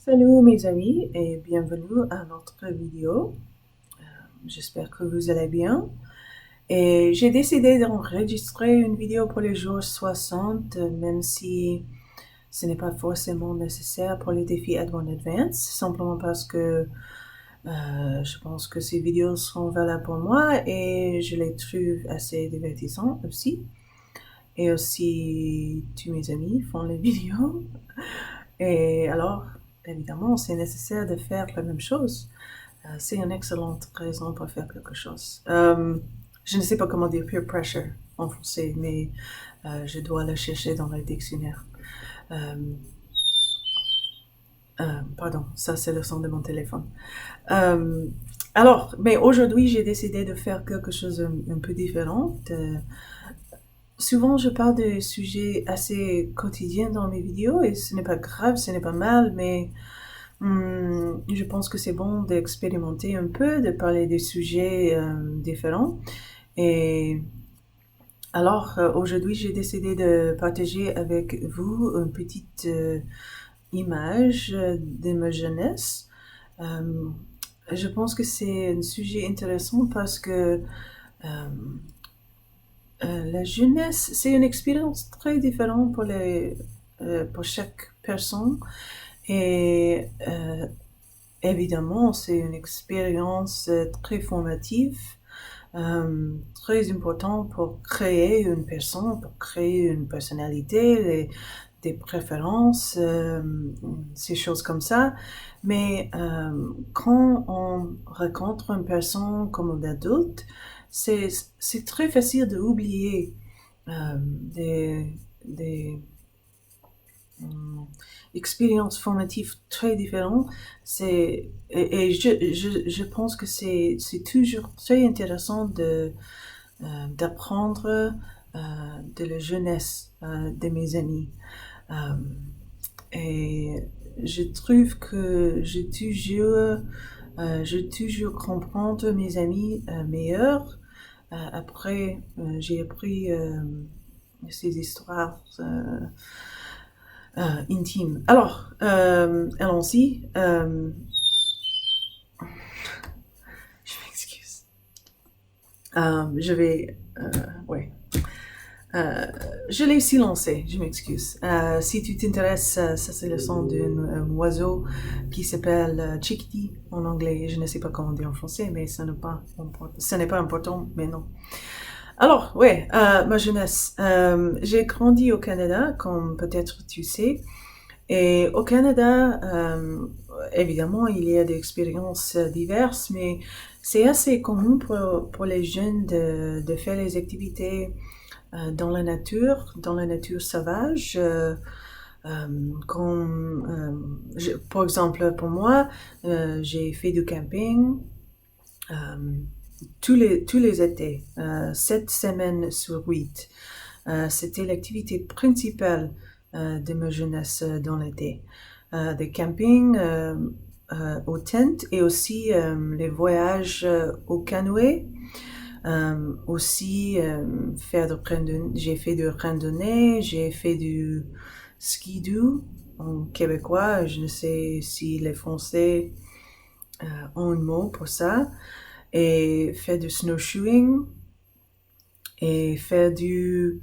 Salut mes amis et bienvenue à notre vidéo. J'espère que vous allez bien. Et j'ai décidé d'enregistrer une vidéo pour les jours 60, même si ce n'est pas forcément nécessaire pour les défis Advanced Advance, simplement parce que je pense que ces vidéos seront valables pour moi et je les trouve assez divertissantes aussi. Et aussi, tous mes amis font les vidéos. Et alors, évidemment, c'est nécessaire de faire la même chose. C'est une excellente raison pour faire quelque chose. Je ne sais pas comment dire peer pressure en français, mais je dois le chercher dans le dictionnaire. Euh, Pardon, ça c'est le son de mon téléphone. Euh, alors, mais aujourd'hui j'ai décidé de faire quelque chose un peu différent. Souvent je parle de sujets assez quotidiens dans mes vidéos et ce n'est pas grave, ce n'est pas mal, mais je pense que c'est bon d'expérimenter un peu, de parler des sujets différents. Et alors, aujourd'hui, j'ai décidé de partager avec vous une petite image de ma jeunesse. Euh, je pense que c'est un sujet intéressant parce que la jeunesse, c'est une expérience très différente pour chaque personne. Et évidemment, c'est une expérience très formative, très importante pour créer une personne, pour créer une personnalité, des préférences, ces choses comme ça. Mais quand on rencontre une personne comme un adulte, c'est très facile d'oublier des hum, expériences formatives très différentes. Et je pense que c'est toujours très intéressant d'apprendre de la jeunesse de mes amis. Euh, et je trouve que je toujours comprendre mes amis meilleurs. Après, j'ai appris ces histoires intimes. Alors, allons-y. Je m'excuse. Je vais... ouais. Euh, je l'ai silencé, je m'excuse. Si tu t'intéresses, ça c'est le son d'un oiseau qui s'appelle chickadee en anglais. Je ne sais pas comment dire en français, mais ce n'est pas important, mais non. Alors, ouais, ma jeunesse. J'ai grandi au Canada, comme peut-être tu sais. Et au Canada, évidemment, il y a des expériences diverses, mais c'est assez commun pour les jeunes de faire les activités dans la nature sauvage. Par exemple, pour moi, j'ai fait du camping euh, tous les étés, 7 semaines sur 8. C'était l'activité principale de ma jeunesse dans l'été. Des campings aux tentes et aussi les voyages au canoë. Aussi, j'ai fait de randonnée, j'ai fait du ski-doo en québécois. Je ne sais si les Français ont un mot pour ça. Et fait du snowshoeing et faire le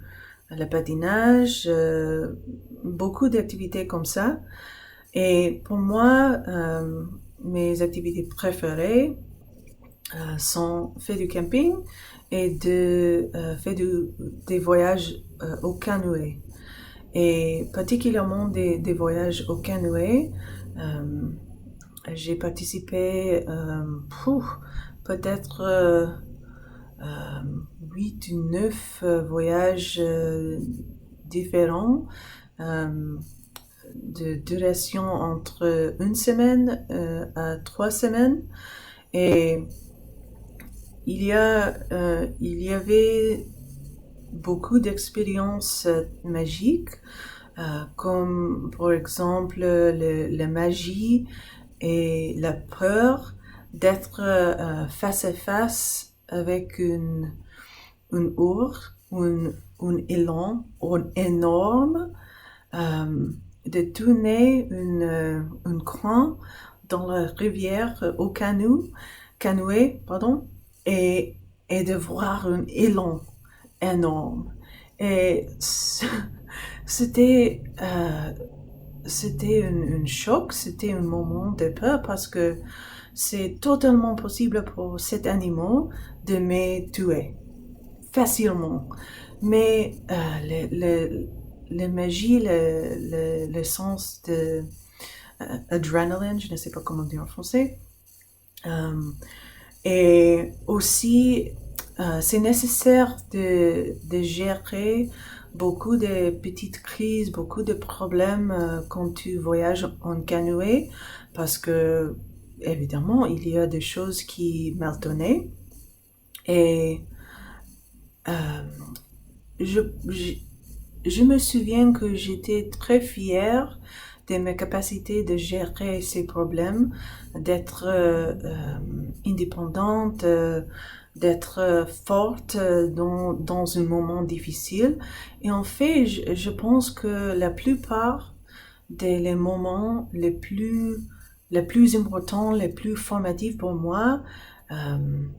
patinage, beaucoup d'activités comme ça. Et pour moi, mes activités préférées sont faire du camping et faire des voyages au canoë. Et particulièrement des voyages au canoë. Euh, j'ai participé peut-être 8 ou 9 voyages différents de duration entre une semaine à 3 semaines. Et il y avait beaucoup d'expériences magiques, comme par exemple la magie et la peur d'être face à face avec une ours, un élan énorme. de tourner une croix dans la rivière au canoë, pardon, et, et de voir un élan énorme. Et c'était c'était un choc, c'était un moment de peur parce que c'est totalement possible pour cet animal de me tuer facilement. Mais la magie, le sens de adrénaline, je ne sais pas comment dire en français, et aussi c'est nécessaire de gérer beaucoup de petites crises, beaucoup de problèmes quand tu voyages en canoë, parce que évidemment il y a des choses qui mal tournaient. Et euh, je, je, je me souviens que j'étais très fière de mes capacités de gérer ces problèmes, d'être indépendante, d'être forte dans un moment difficile. Et en fait, je pense que la plupart des moments les plus importants, les plus formatifs pour moi, euh,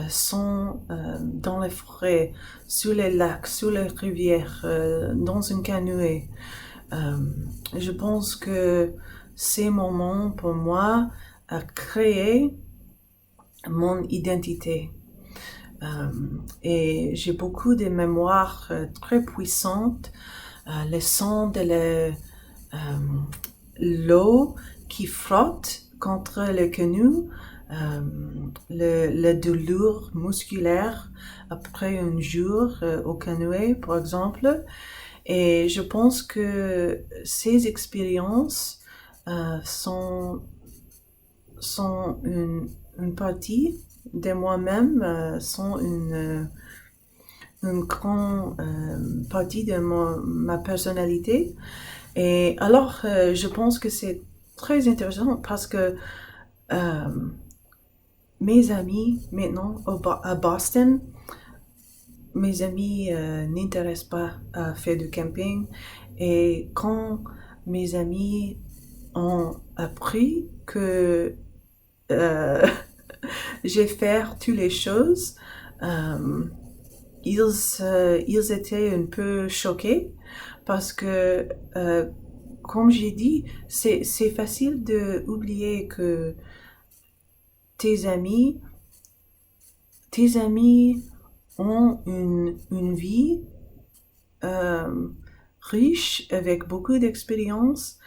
sont dans les forêts, sur les lacs, sur les rivières, dans un canoë. Euh, je pense que ces moments, pour moi, a créé mon identité. Et j'ai beaucoup de mémoires très puissantes. Le son de l'eau qui frotte contre le canot, la douleur musculaire après un jour au canoë, par exemple. Et je pense que ces expériences sont une partie de moi-même, sont une grande partie de ma personnalité. Et alors, je pense que c'est très intéressant parce que euh, mes amis maintenant à Boston, mes amis n'intéressent pas à faire du camping. Et quand mes amis ont appris que euh, j'ai fait toutes les choses, euh, ils étaient un peu choqués parce que, comme j'ai dit, c'est facile de oublier que tes amis, tes amis ont une vie euh, riche avec beaucoup d'expérience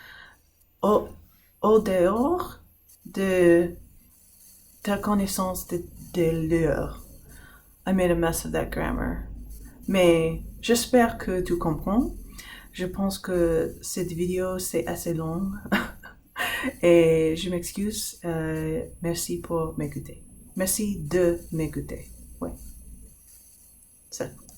au dehors de ta connaissance de leur. I made a mess of that grammar. Mais j'espère que tu comprends. Je pense que cette vidéo c'est assez longue et je m'excuse. Merci pour m'écouter. Merci de m'écouter. Ouais, ça.